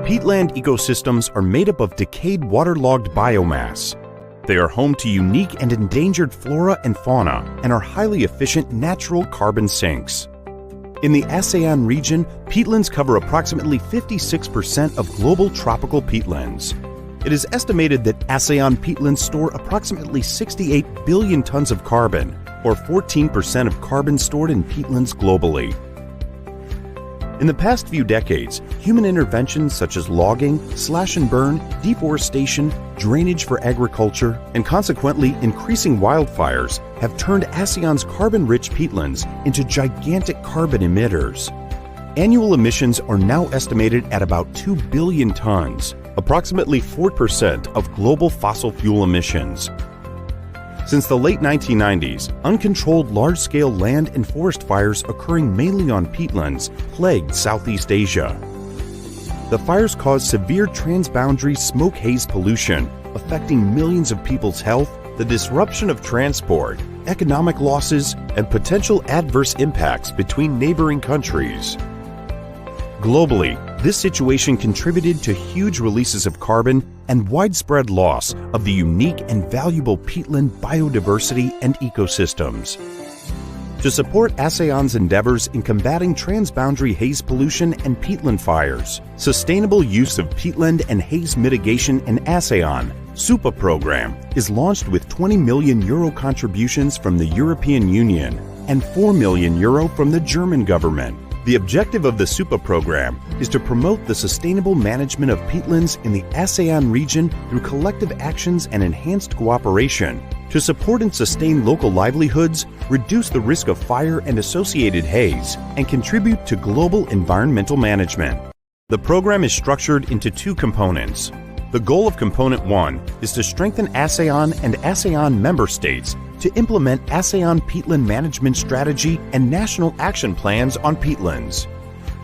Peatland ecosystems are made up of decayed waterlogged biomass. They are home to unique and endangered flora and fauna and are highly efficient natural carbon sinks. In the ASEAN region, peatlands cover approximately 56% of global tropical peatlands. It is estimated that ASEAN peatlands store approximately 68 billion tons of carbon, or 14% of carbon stored in peatlands globally. In the past few decades, human interventions such as logging, slash and burn, deforestation, drainage for agriculture, and consequently increasing wildfires have turned ASEAN's carbon-rich peatlands into gigantic carbon emitters. Annual emissions are now estimated at about 2 billion tons, approximately 4% of global fossil fuel emissions. Since the late 1990s, uncontrolled large-scale land and forest fires occurring mainly on peatlands plagued Southeast Asia. The fires caused severe transboundary smoke haze pollution, affecting millions of people's health, the disruption of transport, economic losses, and potential adverse impacts between neighboring countries. Globally, this situation contributed to huge releases of carbon and widespread loss of the unique and valuable peatland biodiversity and ecosystems. To support ASEAN's endeavors in combating transboundary haze pollution and peatland fires, sustainable use of peatland and haze mitigation in ASEAN, SUPA program, is launched with €20 million contributions from the European Union and €4 million from the German government. The objective of the SUPA program is to promote the sustainable management of peatlands in the ASEAN region through collective actions and enhanced cooperation, to support and sustain local livelihoods, reduce the risk of fire and associated haze, and contribute to global environmental management. The program is structured into two components. The goal of Component 1 is to strengthen ASEAN and ASEAN member states to implement ASEAN peatland management strategy and national action plans on peatlands.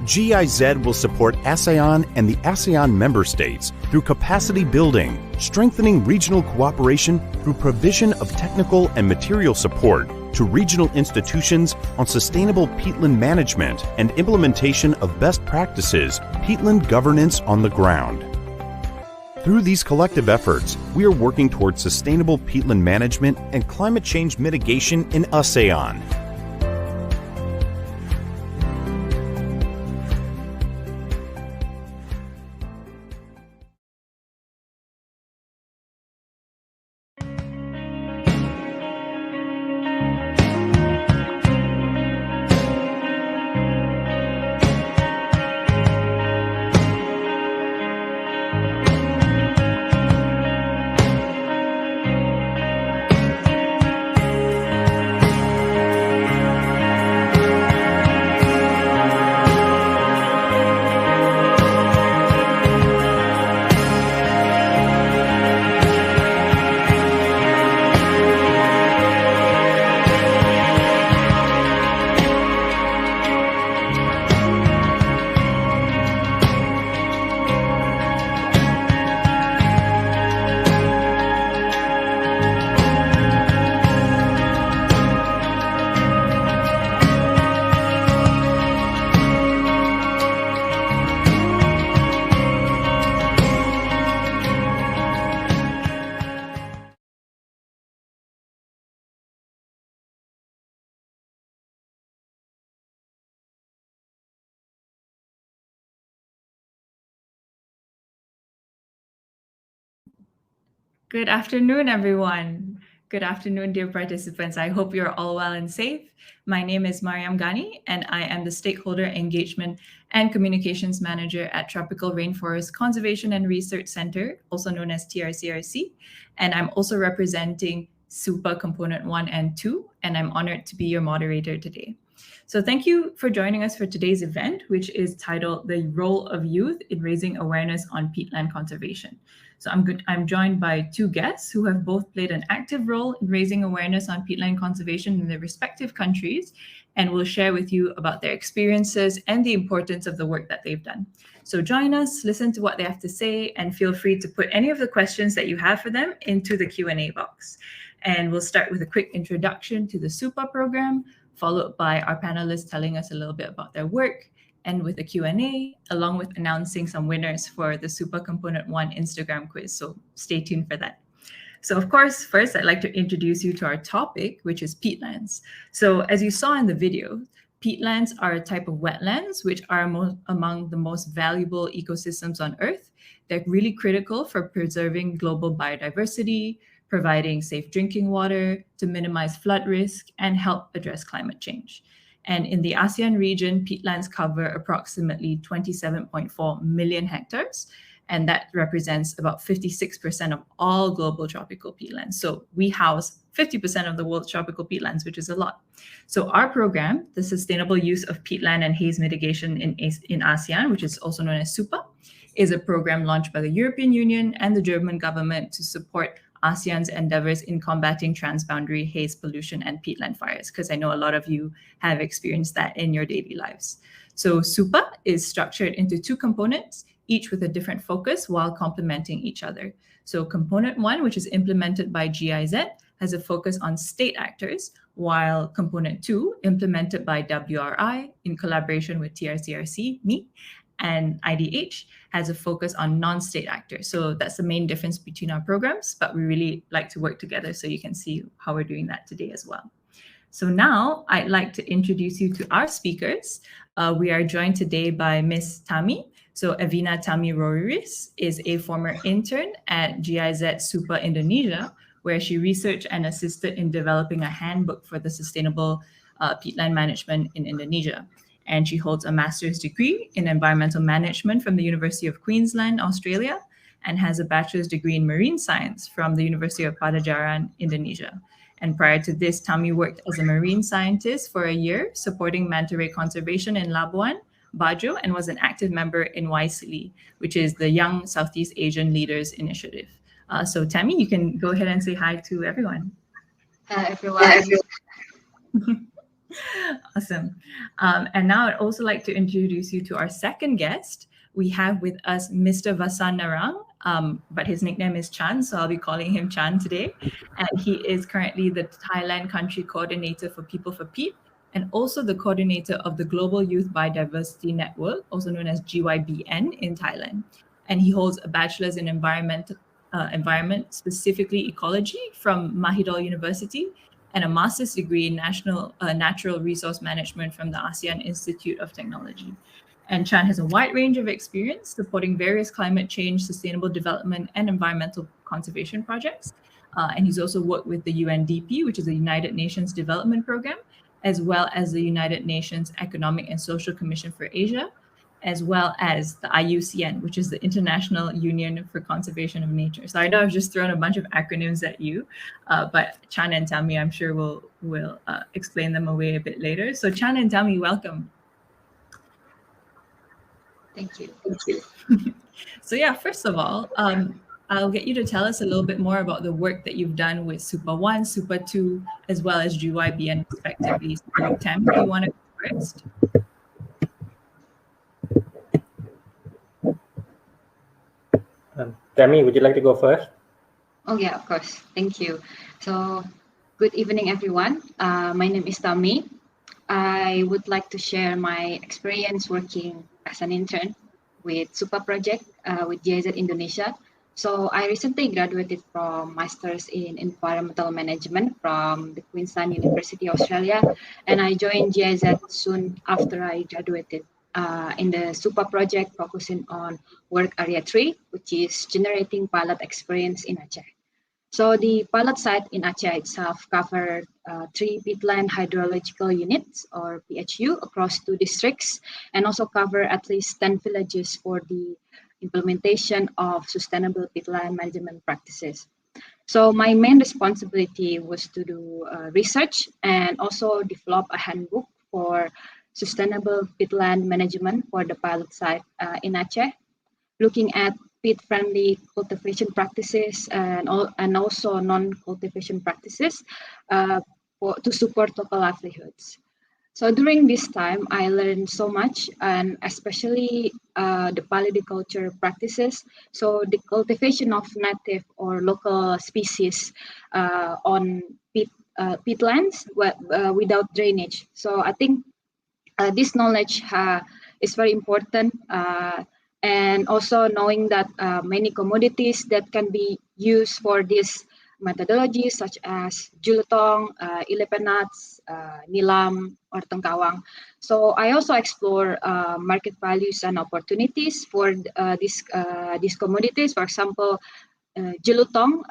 GIZ will support ASEAN and the ASEAN member states through capacity building, strengthening regional cooperation through provision of technical and material support to regional institutions on sustainable peatland management and implementation of best practices peatland governance on the ground. Through these collective efforts, we are working towards sustainable peatland management and climate change mitigation in ASEAN. Good afternoon, everyone. Good afternoon, dear participants. I hope you're all well and safe. My name is Mariam Ghani, and I am the Stakeholder Engagement and Communications Manager at Tropical Rainforest Conservation and Research Center, also known as TRCRC. And I'm also representing SUPA Component 1 and 2, and I'm honored to be your moderator today. So thank you for joining us for today's event, which is titled The Role of Youth in Raising Awareness on Peatland Conservation. So I'm joined by two guests who have both played an active role in raising awareness on peatland conservation in their respective countries, and will share with you about their experiences and the importance of the work that they've done. So join us, listen to what they have to say, and feel free to put any of the questions that you have for them into the Q&A box. And we'll start with a quick introduction to the SUPA program, followed by our panelists telling us a little bit about their work. end with a Q&A, along with announcing some winners for the Super Component 1 Instagram quiz. So stay tuned for that. So of course, first I'd like to introduce you to our topic, which is peatlands. So as you saw in the video, peatlands are a type of wetlands which are among the most valuable ecosystems on Earth. They're really critical for preserving global biodiversity, providing safe drinking water, to minimize flood risk, and help address climate change. And in the ASEAN region, peatlands cover approximately 27.4 million hectares, and that represents about 56% of all global tropical peatlands. So we house 50% of the world's tropical peatlands, which is a lot. So our program, the Sustainable Use of Peatland and Haze Mitigation in ASEAN, which is also known as SUPA, is a program launched by the European Union and the German government to support ASEAN's endeavors in combating transboundary haze pollution and peatland fires, because I know a lot of you have experienced that in your daily lives. So SUPA is structured into two components, each with a different focus while complementing each other. So component 1, which is implemented by GIZ, has a focus on state actors, while component 2, implemented by WRI in collaboration with TRCRC, me, and IDH, has a focus on non-state actors. So that's the main difference between our programs, but we really like to work together, so you can see how we're doing that today as well. So now I'd like to introduce you to our speakers. We are joined today by Ms. Tami. So Evina Tami Roriris is a former intern at GIZ SUPA Indonesia, where she researched and assisted in developing a handbook for the sustainable peatland management in Indonesia. And she holds a master's degree in environmental management from the University of Queensland, Australia, and has a bachelor's degree in marine science from the University of Padjadjaran, Indonesia. And prior to this, Tami worked as a marine scientist for a year, supporting manta ray conservation in Labuan, Bajo, and was an active member in YSEALI, which is the Young Southeast Asian Leaders Initiative. So Tami, you can go ahead and say hi to everyone. Hi, everyone. Awesome. And now I'd also like to introduce you to our second guest. We have with us Mr. Vasan Narang, but his nickname is Chan, so I'll be calling him Chan today. And he is currently the Thailand Country Coordinator for People for Peat, and also the coordinator of the Global Youth Biodiversity Network, also known as GYBN in Thailand. And he holds a bachelor's in environment, specifically ecology, from Mahidol University, and a master's degree in natural resource management from the ASEAN Institute of Technology. And Chan has a wide range of experience supporting various climate change, sustainable development, and environmental conservation projects. And he's also worked with the UNDP, which is the United Nations Development Program, as well as the United Nations Economic and Social Commission for Asia, as well as the IUCN, which is the International Union for Conservation of Nature. So I know I've just thrown a bunch of acronyms at you, but Chan and Tami, I'm sure will explain them away a bit later. So Chan and Tami, welcome. Thank you. So yeah, first of all, I'll get you to tell us a little bit more about the work that you've done with SUPA 1, SUPA 2, as well as GYBN respectively. So Tami, do you want to go first? Tami, would you like to go first? Oh yeah, of course. Thank you. So good evening, everyone. My name is Tami. I would like to share my experience working as an intern with SUPA project with GIZ Indonesia. So I recently graduated from Masters in Environmental Management from the Queensland University, Australia, and I joined GIZ soon after I graduated in the SUPA project focusing on work area 3, which is generating pilot experience in Aceh. So the pilot site in Aceh itself covered 3 peatland hydrological units, or PHU, across 2 districts, and also cover at least 10 villages for the implementation of sustainable peatland management practices. So my main responsibility was to do research and also develop a handbook for sustainable peatland management for the pilot site in Aceh, looking at peat-friendly cultivation practices and also non-cultivation practices to support local livelihoods. So during this time, I learned so much, and especially the polyculture practices. So the cultivation of native or local species on peatlands without drainage. So I think this knowledge is very important. And also knowing that many commodities that can be used for this methodologies such as julutong, ilepenats, nilam, or tengkawang. So I also explore market values and opportunities for these commodities. For example, julutong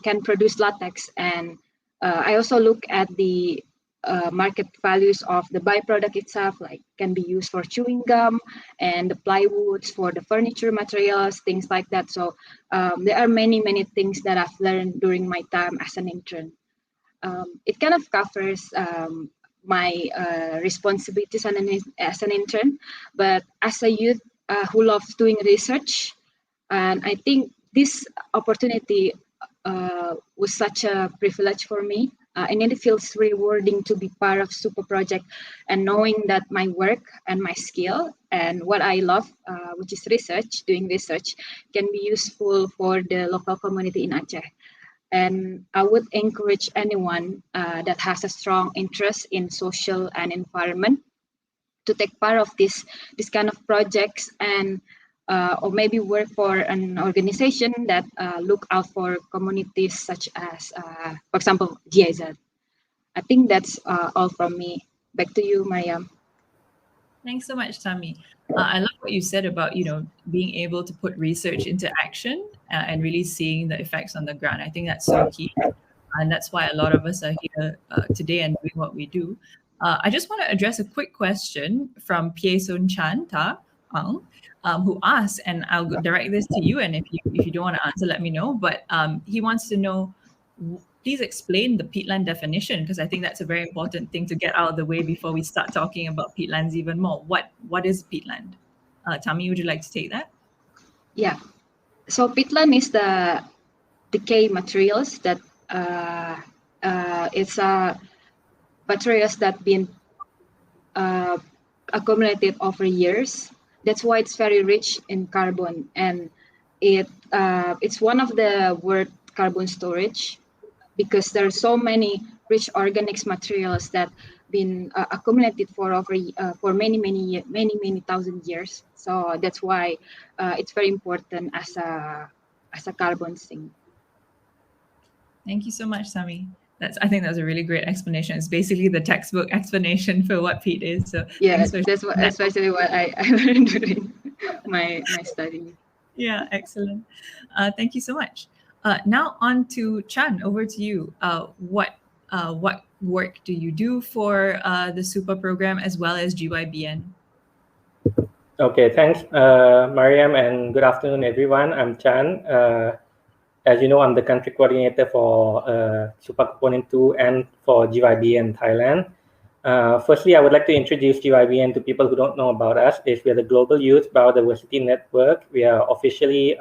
can produce latex, and I also look at the market values of the byproduct itself, like can be used for chewing gum and the plywoods for the furniture materials, things like that. So there are many things that I've learned during my time as an intern. It kind of covers my responsibilities as an intern, but as a youth who loves doing research, and I think this opportunity was such a privilege for me. And it feels rewarding to be part of super project and knowing that my work and my skill and what I love, which is research, doing research, can be useful for the local community in Aceh. And I would encourage anyone that has a strong interest in social and environment to take part of this kind of projects, and or maybe work for an organization that look out for communities such as, for example, GIZ. I think that's all from me. Back to you, Mariam. Thanks so much, Tami. I love what you said about, being able to put research into action and really seeing the effects on the ground. I think that's so key. And that's why a lot of us are here today and doing what we do. I just want to address a quick question from Pie Sun Chan Ta Ang, who asks, and I'll direct this to you, and if you don't want to answer, let me know. But he wants to know, please explain the peatland definition, because I think that's a very important thing to get out of the way before we start talking about peatlands even more. What is peatland? Tami, would you like to take that? Yeah. So peatland is the decay materials that it's materials that been accumulated over years. That's why it's very rich in carbon, and it's one of the world carbon storage, because there are so many rich organic materials that been accumulated for over for many thousand years. So that's why it's very important as a carbon sink. Thank you so much, Tami. I think that's a really great explanation. It's basically the textbook explanation for what peat is. So yeah, that's especially what I learned during my study. Yeah, excellent. Thank you so much. Now on to Chan. Over to you. What work do you do for the SUPA program as well as GYBN? Okay, thanks, Mariam, and good afternoon, everyone. I'm Chan. As you know, I'm the country coordinator for SUPA Component 2 and for GYBN Thailand. Firstly, I would like to introduce GYBN to people who don't know about us. We are the Global Youth Biodiversity Network. We are officially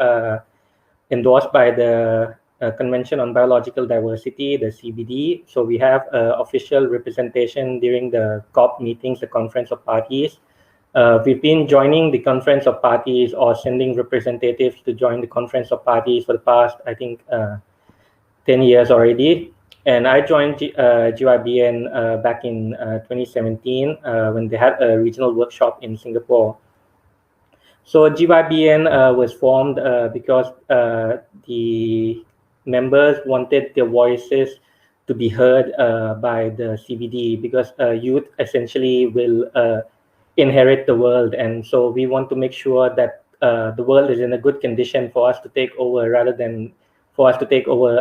endorsed by the Convention on Biological Diversity, the CBD. So we have official representation during the COP meetings, the Conference of Parties. We've been joining the Conference of Parties or sending representatives to join the Conference of Parties for the past, I think, 10 years already. And I joined GYBN back in 2017 when they had a regional workshop in Singapore. So GYBN was formed because the members wanted their voices to be heard by the CBD, because youth essentially will inherit the world, and so we want to make sure that the world is in a good condition for us to take over, rather than for us to take over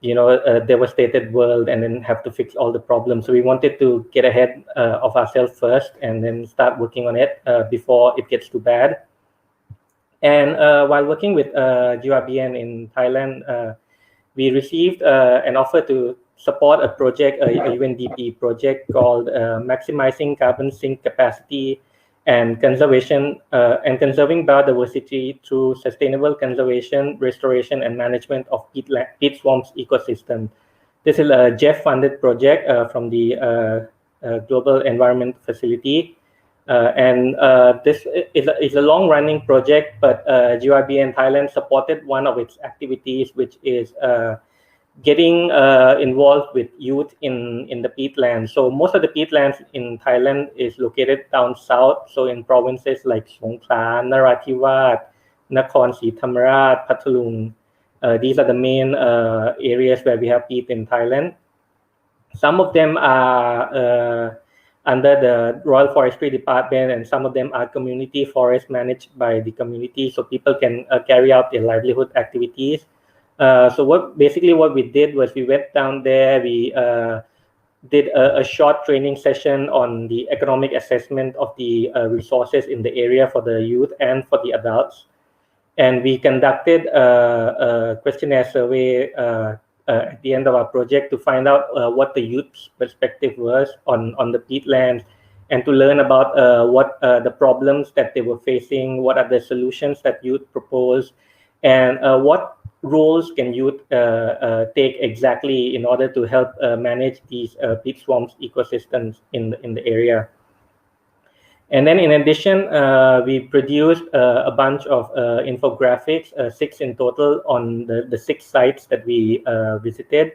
a devastated world and then have to fix all the problems. So we wanted to get ahead of ourselves first and then start working on it before it gets too bad. And while working with GYBN in Thailand, we received an offer to support a project, a UNDP project called Maximizing Carbon Sink Capacity and Conserving Biodiversity through Sustainable Conservation, Restoration, and Management of Peat Swamps Ecosystem. This is a GEF-funded project from the Global Environment Facility. And this is a long-running project, but GYBN Thailand supported one of its activities, which is getting involved with youth in the peatlands. So most of the peatlands in Thailand is located down south. So in provinces like Songkhla, Narathiwat, Nakhon Si Thammarat, Phatthalung. These are the main areas where we have peat in Thailand. Some of them are under the Royal Forestry Department, and some of them are community forests managed by the community, so people can carry out their livelihood activities. So what we did was we went down there, we did a short training session on the economic assessment of the resources in the area for the youth and for the adults. And we conducted a questionnaire survey at the end of our project to find out what the youth's perspective was on the peatlands, and to learn about what the problems that they were facing, what are the solutions that youth propose, and what roles can youth take exactly in order to help manage these peat swamps ecosystems in the area. And then in addition, we produced a bunch of infographics, 6 in total, on the 6 sites that we visited.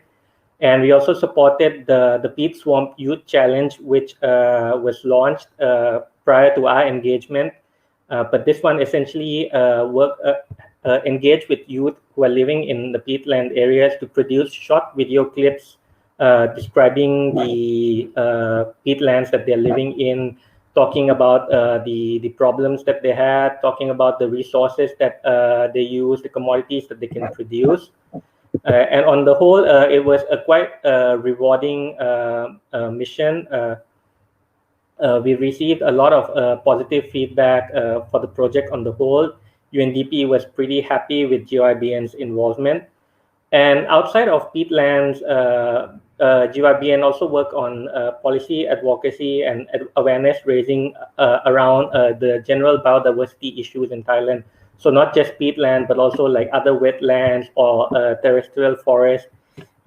And we also supported the Peat Swamp Youth Challenge, which was launched prior to our engagement. But this one essentially engaged with youth who are living in the peatland areas to produce short video clips describing the peatlands that they're living in, talking about the problems that they had, talking about the resources that they use, the commodities that they can produce. And on the whole, it was a quite rewarding mission. We received a lot of positive feedback for the project on the whole. UNDP was pretty happy with GYBN's involvement. And outside of peatlands, GYBN also work on policy advocacy and awareness raising around the general biodiversity issues in Thailand. So not just peatland, but also like other wetlands or terrestrial forests,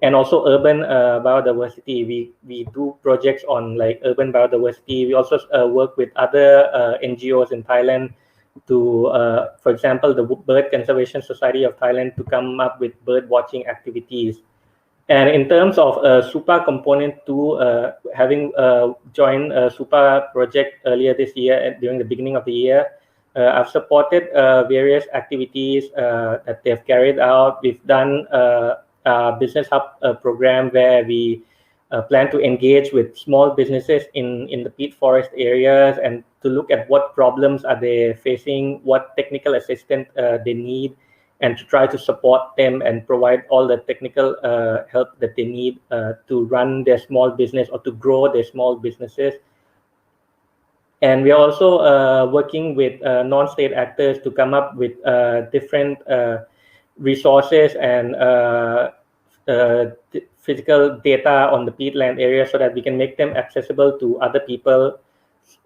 and also urban biodiversity. We do projects on like urban biodiversity. We also work with other NGOs in Thailand to, for example, the Bird Conservation Society of Thailand, to come up with bird watching activities. And in terms of SUPA Component 2, having joined SUPA project earlier this year, during the beginning of the year, I've supported various activities that they've carried out. We've done a business hub program where we plan to engage with small businesses in the peat forest areas, and to look at what problems are they facing, what technical assistance they need, and to try to support them and provide all the technical help that they need to run their small business or to grow their small businesses. And we are also working with non-state actors to come up with different resources and physical data on the peatland area, so that we can make them accessible to other people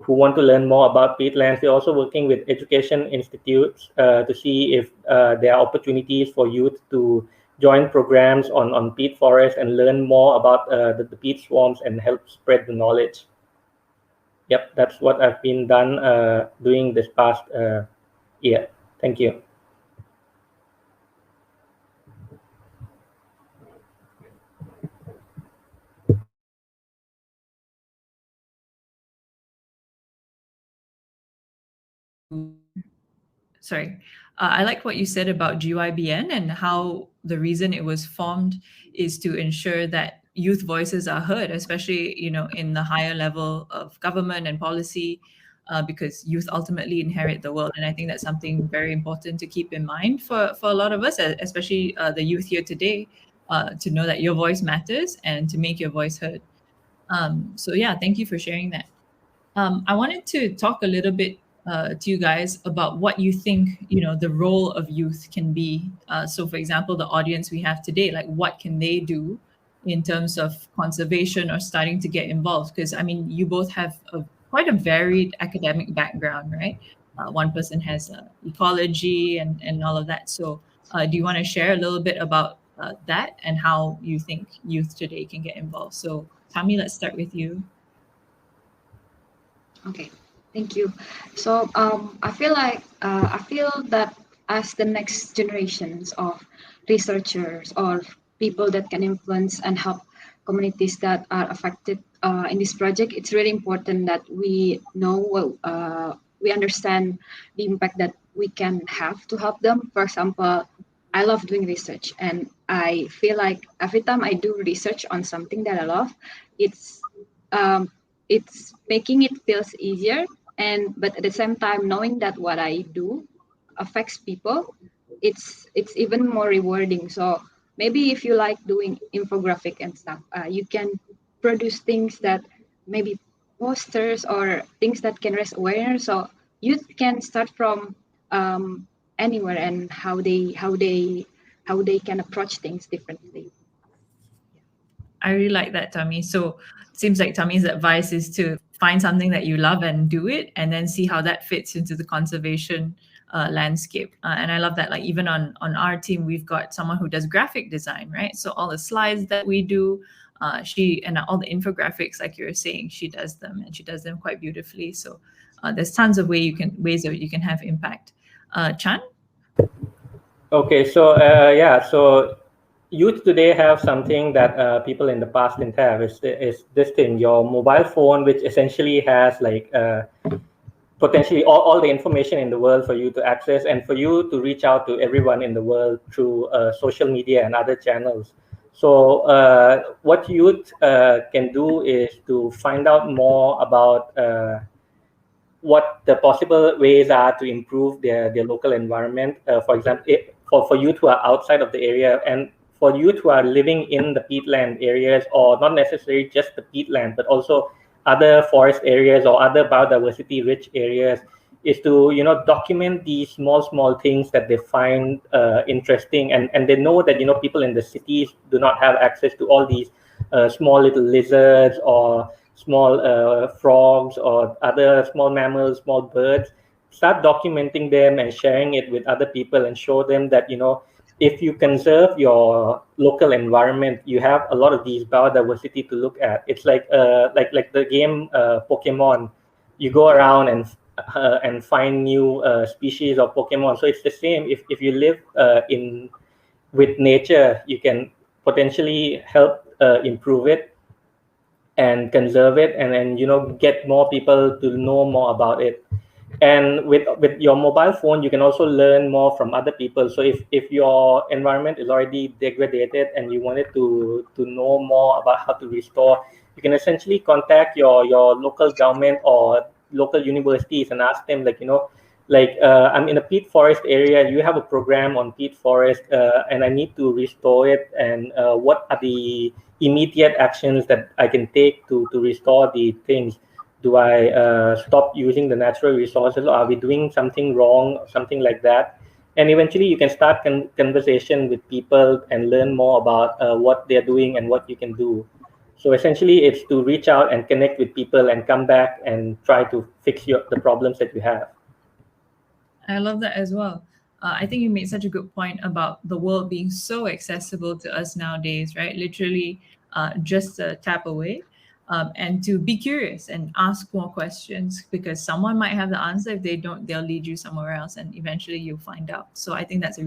who want to learn more about peatlands. We're also working with education institutes to see if there are opportunities for youth to join programs on peat forests and learn more about the peat swamps and help spread the knowledge. Yep, that's what I've been doing this past year. Thank you. Sorry. I like what you said about GYBN and how the reason it was formed is to ensure that youth voices are heard, especially in the higher level of government and policy, because youth ultimately inherit the world. And I think that's something very important to keep in mind for a lot of us, especially the youth here today, to know that your voice matters and to make your voice heard. So yeah, thank you for sharing that. I wanted to talk a little bit to you guys about what you think the role of youth can be. So for example, the audience we have today, like what can they do in terms of conservation or starting to get involved? Because I mean, you both have quite a varied academic background, right? One person has ecology and all of that. So do you want to share a little bit about that and how you think youth today can get involved? So Tami, let's start with you. Okay, thank you. So I feel that as the next generations of researchers or people that can influence and help communities that are affected in this project, it's really important that we know, we understand the impact that we can have to help them. For example, I love doing research, and I feel like every time I do research on something that I love, it's it's making it feels easier. And but at the same time, knowing that what I do affects people, it's even more rewarding. So maybe if you like doing infographic and stuff, you can produce things that maybe posters or things that can raise awareness. So youth can start from anywhere, and how they can approach things differently. I really like that, Tammy. So it seems like Tammy's advice is to find something that you love and do it, and then see how that fits into the conservation landscape. And I love that. Like even on our team, we've got someone who does graphic design, right? So all the slides that we do, she and all the infographics, like you were saying, she does them, and she does them quite beautifully. So there's tons of ways that you can have impact. Chan? Okay, so so youth today have something that people in the past didn't have. Is this thing, your mobile phone, which essentially has like potentially all the information in the world for you to access and for you to reach out to everyone in the world through social media and other channels. So what youth can do is to find out more about what the possible ways are to improve their local environment. For example, for youth who are outside of the area, and for youth who are living in the peatland areas, or not necessarily just the peatland, but also other forest areas or other biodiversity rich areas, is to document these small things that they find interesting, and they know that people in the cities do not have access to all these small little lizards or small frogs or other small mammals, small birds. Start documenting them and sharing it with other people, and show them that if you conserve your local environment, you have a lot of these biodiversity to look at. It's like the game Pokemon. You go around and find new species of Pokemon. So it's the same. If you live in with nature, you can potentially help improve it and conserve it, and then get more people to know more about it. And with your mobile phone, you can also learn more from other people. So if your environment is already degraded and you wanted to know more about how to restore, you can essentially contact your local government or local universities and ask them, I'm in a peat forest area, you have a program on peat forest, and I need to restore it, and what are the immediate actions that I can take to restore the things? Do I stop using the natural resources, or are we doing something wrong, something like that? And eventually you can start conversation with people and learn more about what they're doing and what you can do. So essentially it's to reach out and connect with people and come back and try to fix the problems that you have. I love that as well. I think you made such a good point about the world being so accessible to us nowadays, right? Literally just a tap away. And to be curious and ask more questions, because someone might have the answer. If they don't, they'll lead you somewhere else, and eventually you'll find out. So I think that's some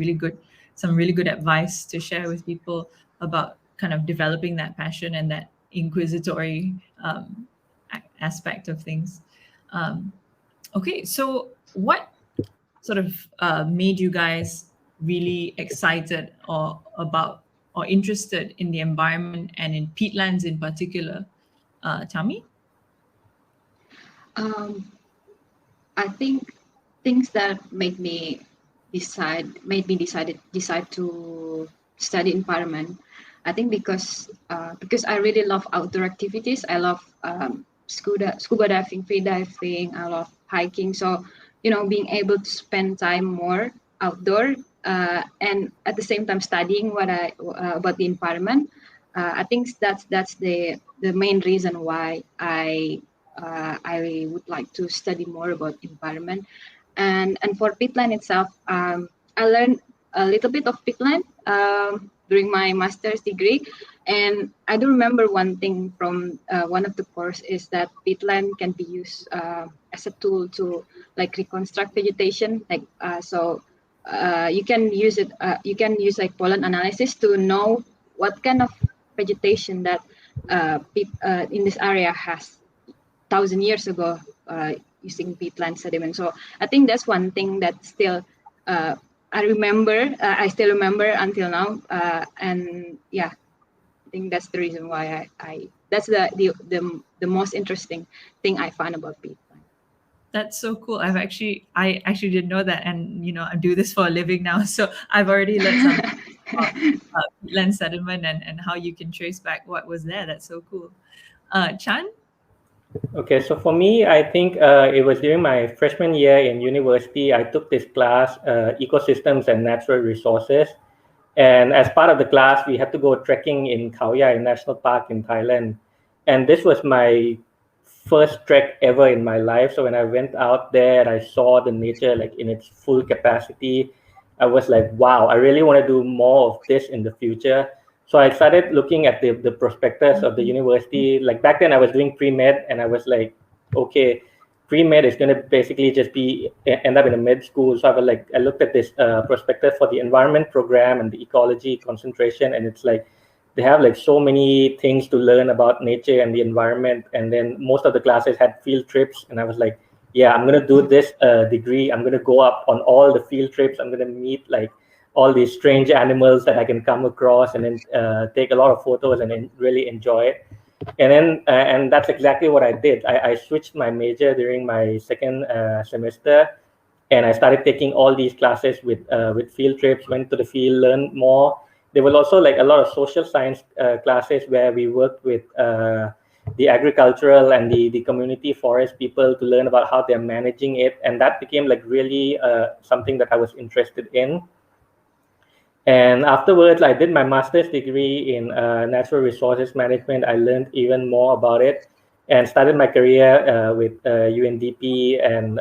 really good advice to share with people about kind of developing that passion and that inquisitory aspect of things. Okay, so what sort of made you guys really excited or interested in the environment and in peatlands in particular? Tammy? I think things that made me decide to study environment. I think because I really love outdoor activities. I love scuba diving, free diving. I love hiking. So being able to spend time more outdoor and at the same time studying about the environment. I think that's the main reason why I would like to study more about environment. And for peatland itself, I learned a little bit of peatland during my master's degree, and I do remember one thing from one of the course is that peatland can be used as a tool to reconstruct vegetation, you can use it. You can use pollen analysis to know what kind of vegetation that in this area has 1,000 years ago using peatland sediment. So I think that's one thing that still I still remember until now. And yeah, I think that's the reason why I that's the most interesting thing I found about peatland. That's so cool. I actually didn't know that, and I do this for a living now, so I've already learned something about peatland sediment and how you can trace back what was there. That's so cool. Chan? Okay, so for me, I think it was during my freshman year in university. I took this class, Ecosystems and Natural Resources. And as part of the class, we had to go trekking in Khao Yai National Park in Thailand. And this was my first trek ever in my life. So when I went out there and I saw the nature like in its full capacity, I was like, wow, I really want to do more of this in the future. So I started looking at the prospectus of the university. Like back then I was doing pre-med and I was like, okay, pre-med is going to basically just be end up in a med school. So I looked at this prospectus for the environment program and the ecology concentration. And it's like, they have like so many things to learn about nature and the environment. And then most of the classes had field trips. And I was like, yeah, I'm going to do this degree. I'm going to go up on all the field trips. I'm going to meet like all these strange animals that I can come across and then take a lot of photos and really enjoy it. And then and that's exactly what I did. I switched my major during my second semester, and I started taking all these classes with field trips, went to the field, learned more. There was also like a lot of social science classes where we worked with the agricultural and the community forest people to learn about how they're managing it. And that became like really something that I was interested in. And afterwards, I did my master's degree in natural resources management. I learned even more about it and started my career with UNDP and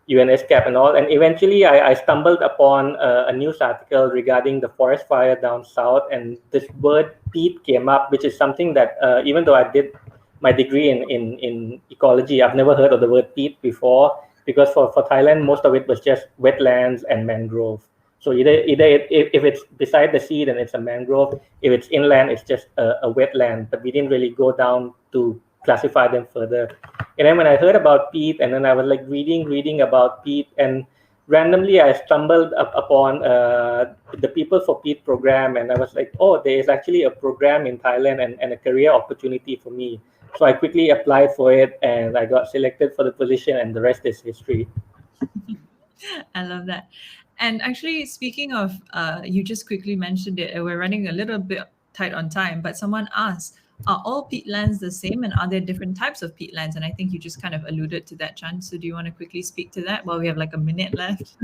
UNSCAP and all. And eventually, I stumbled upon a news article regarding the forest fire down south. And this word peat came up, which is something that even though I did my degree in ecology, I've never heard of the word peat before, because for Thailand, most of it was just wetlands and mangrove. So either if it's beside the sea, then it's a mangrove. If it's inland, it's just a wetland. But we didn't really go down to classify them further. And then when I heard about peat, and then I was like reading about peat, and randomly I stumbled upon the People for Peat program, and I was like, oh, there is actually a program in Thailand and a career opportunity for me. So I quickly applied for it, and I got selected for the position, and the rest is history. I love that. And actually, speaking of, you just quickly mentioned it, we're running a little bit tight on time, but someone asked, are all peatlands the same, and are there different types of peatlands? And I think you just kind of alluded to that, Chan. So do you want to quickly speak to that while we have like a minute left?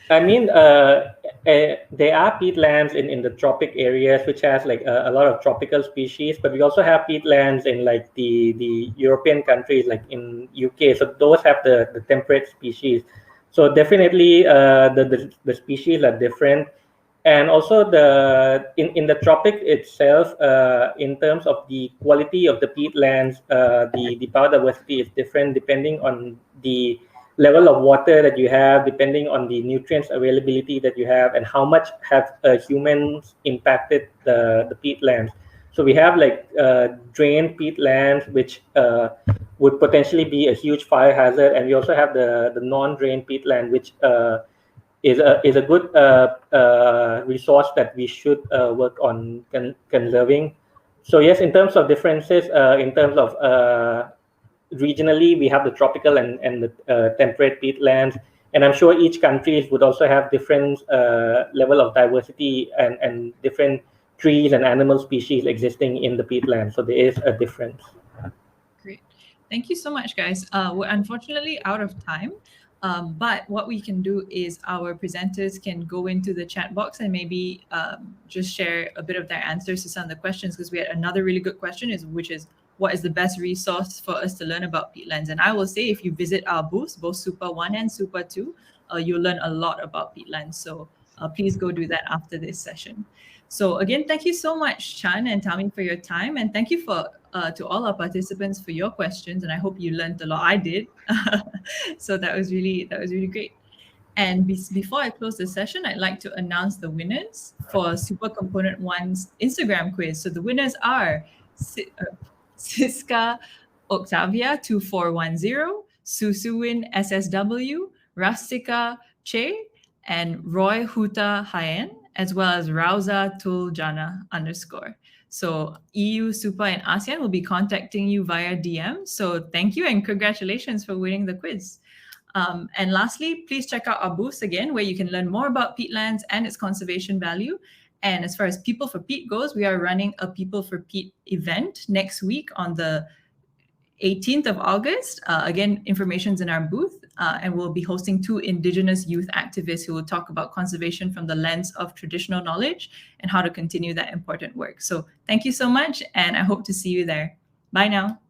I mean, there are peatlands in the tropic areas, which has like a lot of tropical species, but we also have peatlands in like the European countries, like in UK. So those have the temperate species. So definitely the species are different. And also in the tropic itself, in terms of the quality of the peatlands, the biodiversity is different depending on the level of water that you have, depending on the nutrients availability that you have, and how much have humans impacted the peatlands. So we have like drained peatlands, which would potentially be a huge fire hazard, and we also have the non-drained peatland, which is a good resource that we should work on conserving. So yes, in terms of differences, in terms of regionally, we have the tropical and the temperate peatlands, and I'm sure each country would also have different level of diversity and different trees and animal species existing in the peatland. So there is a difference. Great. Thank you so much, guys. We're unfortunately out of time. But what we can do is our presenters can go into the chat box and maybe just share a bit of their answers to some of the questions, because we had another really good question, which is what is the best resource for us to learn about peatlands? And I will say, if you visit our booths, both Super 1 and Super 2, you'll learn a lot about peatlands. So please go do that after this session. So again, thank you so much, Chan and Tami, for your time. And thank you to all our participants for your questions. And I hope you learned a lot. I did. So that was really great. And before I close the session, I'd like to announce the winners for Super Component 1's Instagram quiz. So the winners are Siska Octavia 2410, Susuwin SSW, Rustica Che, and Roy Huta Hayen, as well as Rauza Tuljana _. So EU, Super, and ASEAN will be contacting you via DM. So thank you and congratulations for winning the quiz. And lastly, please check out our booths again, where you can learn more about peatlands and its conservation value. And as far as People for Peat goes, we are running a People for Peat event next week on the 18th of August. Again, information's in our booth, and we'll be hosting 2 Indigenous youth activists who will talk about conservation from the lens of traditional knowledge and how to continue that important work. So thank you so much, and I hope to see you there. Bye now.